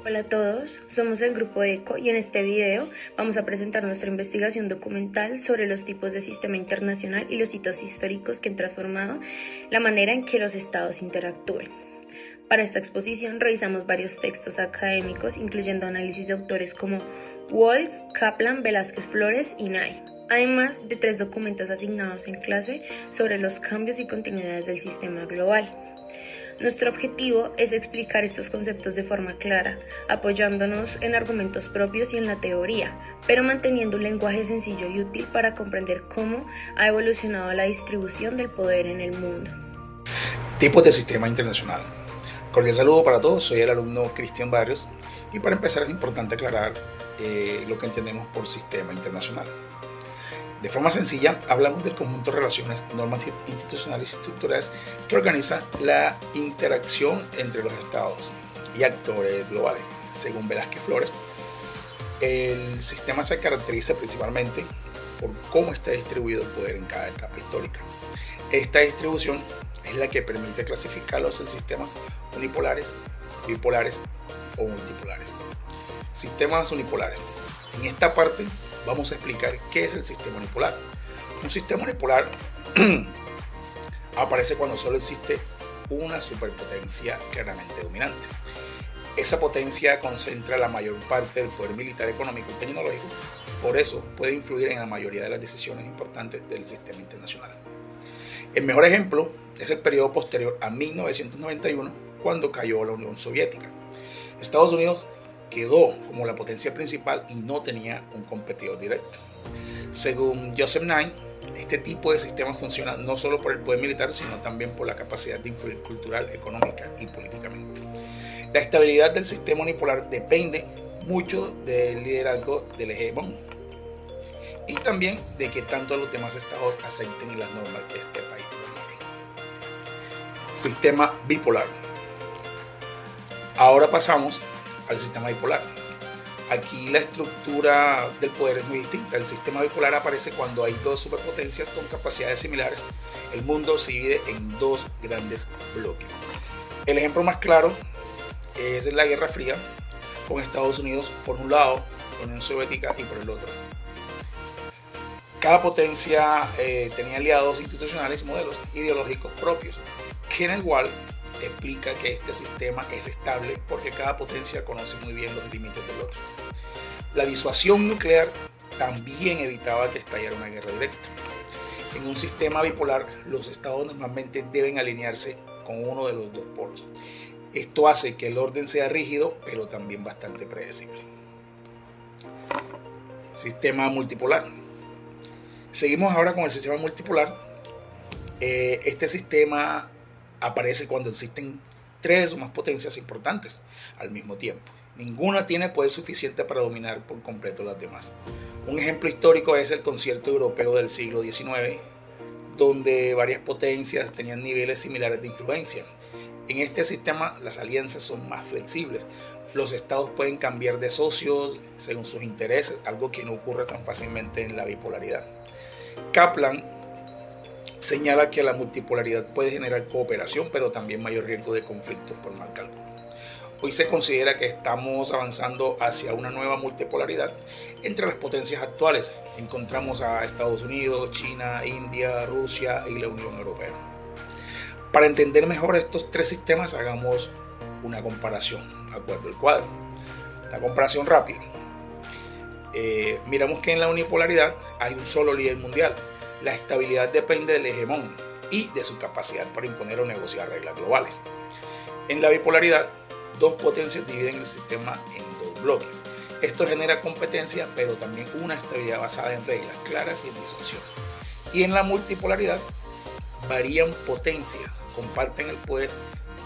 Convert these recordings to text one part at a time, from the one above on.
Hola a todos, somos el Grupo ECO y en este video vamos a presentar nuestra investigación documental sobre los tipos de sistema internacional y los hitos históricos que han transformado la manera en que los estados interactúan. Para esta exposición revisamos varios textos académicos, incluyendo análisis de autores como Walls, Kaplan, Velázquez Flores y Nye, además de 3 documentos asignados en clase sobre los cambios y continuidades del sistema global. Nuestro objetivo es explicar estos conceptos de forma clara, apoyándonos en argumentos propios y en la teoría, pero manteniendo un lenguaje sencillo y útil para comprender cómo ha evolucionado la distribución del poder en el mundo. Tipos de sistema internacional. Cordial saludo para todos, soy el alumno Cristian Barrios y para empezar es importante aclarar lo que entendemos por sistema internacional. De forma sencilla, hablamos del conjunto de relaciones, normas institucionales y estructurales que organiza la interacción entre los estados y actores globales. Según Velázquez Flores, el sistema se caracteriza principalmente por cómo está distribuido el poder en cada etapa histórica. Esta distribución es la que permite clasificarlos en sistemas unipolares, bipolares o multipolares. Sistemas unipolares. En esta parte vamos a explicar qué es el sistema unipolar. Un sistema unipolar aparece cuando solo existe una superpotencia claramente dominante. Esa potencia concentra la mayor parte del poder militar, económico y tecnológico, por eso puede influir en la mayoría de las decisiones importantes del sistema internacional. El mejor ejemplo es el periodo posterior a 1991, cuando cayó la Unión Soviética. Estados Unidos quedó como la potencia principal y no tenía un competidor directo. Según Joseph Nye, este tipo de sistema funciona no solo por el poder militar, sino también por la capacidad de influir cultural, económica y políticamente. La estabilidad del sistema unipolar depende mucho del liderazgo del hegemón y también de que tanto los demás estados acepten las normas que este país promueve. Sistema bipolar. Ahora pasamos al sistema bipolar. Aquí la estructura del poder es muy distinta. El sistema bipolar aparece cuando hay dos superpotencias con capacidades similares. El mundo se divide en dos grandes bloques. El ejemplo más claro es la Guerra Fría, con Estados Unidos por un lado, la Unión Soviética y por el otro. Cada potencia tenía aliados institucionales y modelos ideológicos propios. Kenneth Wall explica que este sistema es estable porque cada potencia conoce muy bien los límites del otro. La disuasión nuclear también evitaba que estallara una guerra directa. En un sistema bipolar, los estados normalmente deben alinearse con uno de los dos polos. Esto hace que el orden sea rígido, pero también bastante predecible. Sistema multipolar. Seguimos ahora con el sistema multipolar. Este sistema aparece cuando existen 3 o más potencias importantes al mismo tiempo. Ninguna tiene poder suficiente para dominar por completo las demás. Un ejemplo histórico es el concierto europeo del siglo XIX, donde varias potencias tenían niveles similares de influencia. En este sistema las alianzas son más flexibles. Los estados pueden cambiar de socios según sus intereses, algo que no ocurre tan fácilmente en la bipolaridad. Kaplan señala que la multipolaridad puede generar cooperación, pero también mayor riesgo de conflictos por mal cálculo. Hoy se considera que estamos avanzando hacia una nueva multipolaridad. Entre las potencias actuales encontramos a Estados Unidos, China, India, Rusia y la Unión Europea. Para entender mejor estos 3 sistemas, hagamos una comparación, de acuerdo al cuadro. La comparación rápida. Miramos que en la unipolaridad hay un solo líder mundial. La estabilidad depende del hegemón y de su capacidad para imponer o negociar reglas globales. En la bipolaridad, 2 potencias dividen el sistema en 2 bloques. Esto genera competencia, pero también una estabilidad basada en reglas claras y en disuasión. Y en la multipolaridad, varían potencias, comparten el poder.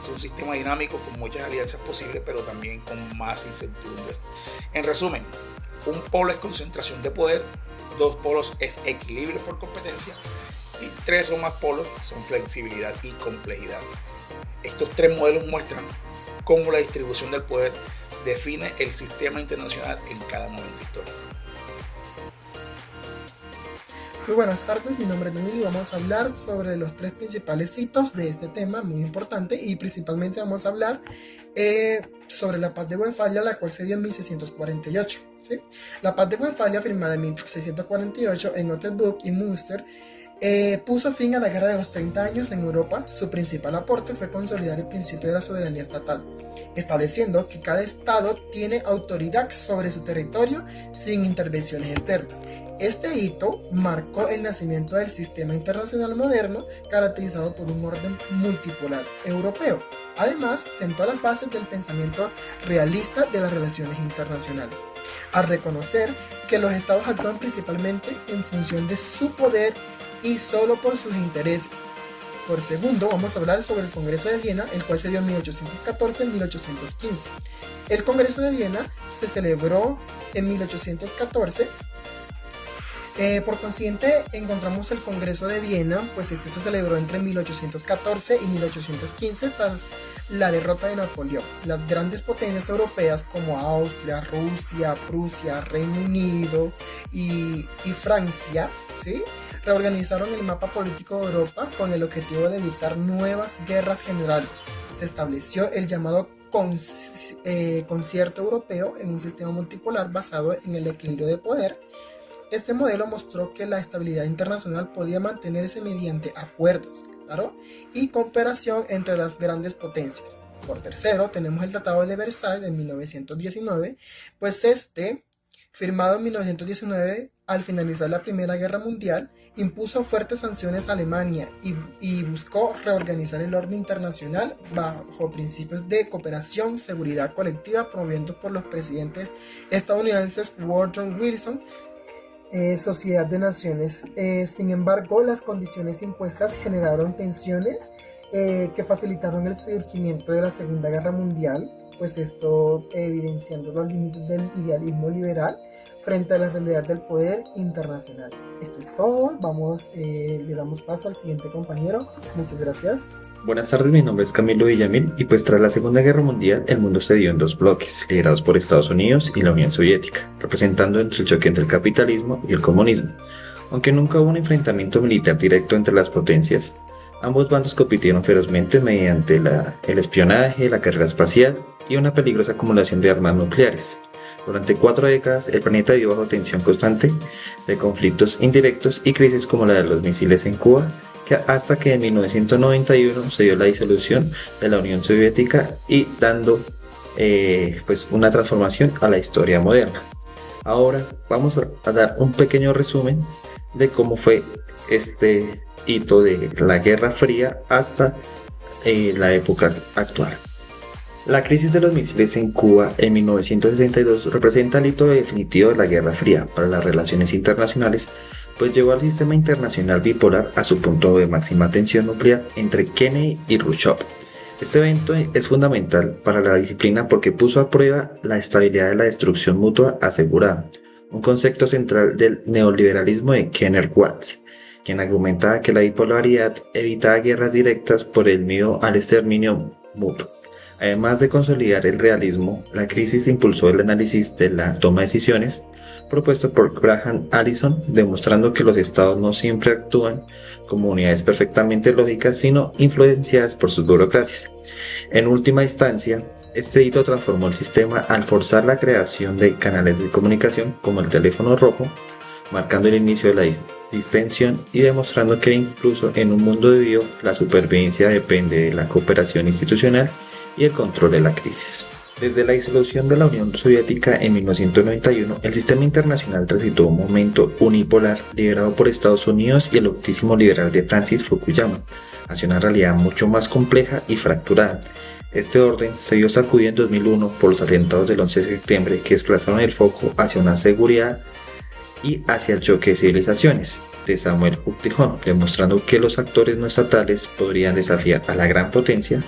Es un sistema dinámico con muchas alianzas posibles, pero también con más incertidumbres. En resumen, un polo es concentración de poder, 2 polos es equilibrio por competencia y 3 o más polos son flexibilidad y complejidad. Estos 3 modelos muestran cómo la distribución del poder define el sistema internacional en cada momento histórico. Muy buenas tardes, mi nombre es Daniel y vamos a hablar sobre los tres principales hitos de este tema muy importante y principalmente vamos a hablar sobre la paz de Westfalia, la cual se dio en 1648. ¿Sí? La paz de Westfalia, firmada en 1648 en Otterburg y Münster, puso fin a la Guerra de los 30 años en Europa. Su principal aporte fue consolidar el principio de la soberanía estatal, estableciendo que cada estado tiene autoridad sobre su territorio sin intervenciones externas. Este hito marcó el nacimiento del sistema internacional moderno, caracterizado por un orden multipolar europeo. Además, sentó las bases del pensamiento realista de las relaciones internacionales, al reconocer que los estados actúan principalmente en función de su poder y solo por sus intereses. Por segundo, vamos a hablar sobre el Congreso de Viena, el cual se dio en 1814 y 1815. El Congreso de Viena se celebró en 1814. Por consiguiente, encontramos el Congreso de Viena, pues este se celebró entre 1814 y 1815 tras la derrota de Napoleón. Las grandes potencias europeas como Austria, Rusia, Prusia, Reino Unido y Francia, ¿sí?, reorganizaron el mapa político de Europa con el objetivo de evitar nuevas guerras generales. Se estableció el llamado concierto europeo en un sistema multipolar basado en el equilibrio de poder. Este modelo mostró que la estabilidad internacional podía mantenerse mediante acuerdos, claro, y cooperación entre las grandes potencias. Por tercero, tenemos el Tratado de Versalles de 1919, pues firmado en 1919 al finalizar la Primera Guerra Mundial, impuso fuertes sanciones a Alemania y buscó reorganizar el orden internacional bajo principios de cooperación, seguridad colectiva, promovidos por los presidentes estadounidenses Woodrow Wilson, Sociedad de Naciones. Sin embargo, las condiciones impuestas generaron tensiones que facilitaron el surgimiento de la Segunda Guerra Mundial, pues esto evidenciando los límites del idealismo liberal frente a la realidad del poder internacional. Esto es todo, le damos paso al siguiente compañero. Muchas gracias. Buenas tardes, mi nombre es Camilo Villamil y pues tras la Segunda Guerra Mundial el mundo se dividió en dos bloques, liderados por Estados Unidos y la Unión Soviética, representando el choque entre el capitalismo y el comunismo. Aunque nunca hubo un enfrentamiento militar directo entre las potencias, ambos bandos compitieron ferozmente mediante el espionaje, la carrera espacial y una peligrosa acumulación de armas nucleares. Durante 4 décadas, el planeta vivió bajo tensión constante de conflictos indirectos y crisis como la de los misiles en Cuba, hasta que en 1991 se dio la disolución de la Unión Soviética y dando una transformación a la historia moderna. Ahora vamos a dar un pequeño resumen de cómo fue este hito de la Guerra Fría hasta la época actual. La crisis de los misiles en Cuba en 1962 representa el hito definitivo de la Guerra Fría para las relaciones internacionales, pues llevó al sistema internacional bipolar a su punto de máxima tensión nuclear entre Kennedy y Khrushchev. Este evento es fundamental para la disciplina porque puso a prueba la estabilidad de la destrucción mutua asegurada, un concepto central del neoliberalismo de Kenneth Waltz, quien argumentaba que la bipolaridad evitaba guerras directas por el miedo al exterminio mutuo. Además de consolidar el realismo, la crisis impulsó el análisis de la toma de decisiones propuesto por Graham Allison, demostrando que los estados no siempre actúan como unidades perfectamente lógicas, sino influenciadas por sus burocracias. En última instancia, este hito transformó el sistema al forzar la creación de canales de comunicación como el teléfono rojo, marcando el inicio de la distensión y demostrando que incluso en un mundo dividido, la supervivencia depende de la cooperación institucional y el control de la crisis. Desde la disolución de la Unión Soviética en 1991, el sistema internacional transitó un momento unipolar liderado por Estados Unidos y el optimismo liberal de Francis Fukuyama, hacia una realidad mucho más compleja y fracturada. Este orden se vio sacudido en 2001 por los atentados del 11 de septiembre que desplazaron el foco hacia una seguridad y hacia el choque de civilizaciones de Samuel Huntington, demostrando que los actores no estatales podrían desafiar a la gran potencia,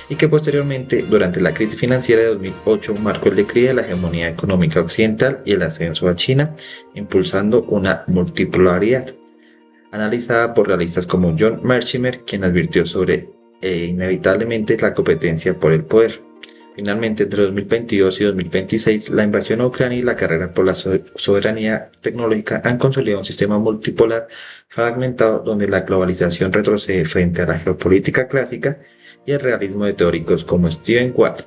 y que posteriormente, durante la crisis financiera de 2008, marcó el declive de la hegemonía económica occidental y el ascenso a China, impulsando una multipolaridad, analizada por realistas como John Mearsheimer, quien advirtió sobre inevitablemente la competencia por el poder. Finalmente, entre 2022 y 2026, la invasión a Ucrania y la carrera por la soberanía tecnológica han consolidado un sistema multipolar fragmentado donde la globalización retrocede frente a la geopolítica clásica y el realismo de teóricos como Stephen Ward.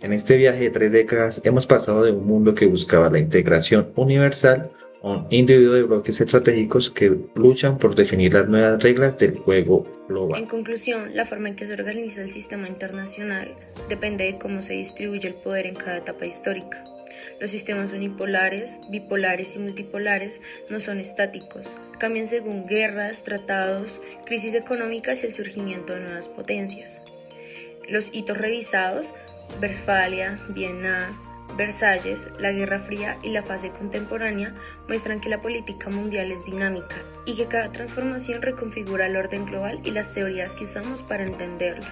En este viaje de 3 décadas hemos pasado de un mundo que buscaba la integración universal a un individuo de bloques estratégicos que luchan por definir las nuevas reglas del juego global. En conclusión, la forma en que se organiza el sistema internacional depende de cómo se distribuye el poder en cada etapa histórica. Los sistemas unipolares, bipolares y multipolares no son estáticos, cambian según guerras, tratados, crisis económicas y el surgimiento de nuevas potencias. Los hitos revisados, Westfalia, Viena, Versalles, la Guerra Fría y la fase contemporánea muestran que la política mundial es dinámica y que cada transformación reconfigura el orden global y las teorías que usamos para entenderla.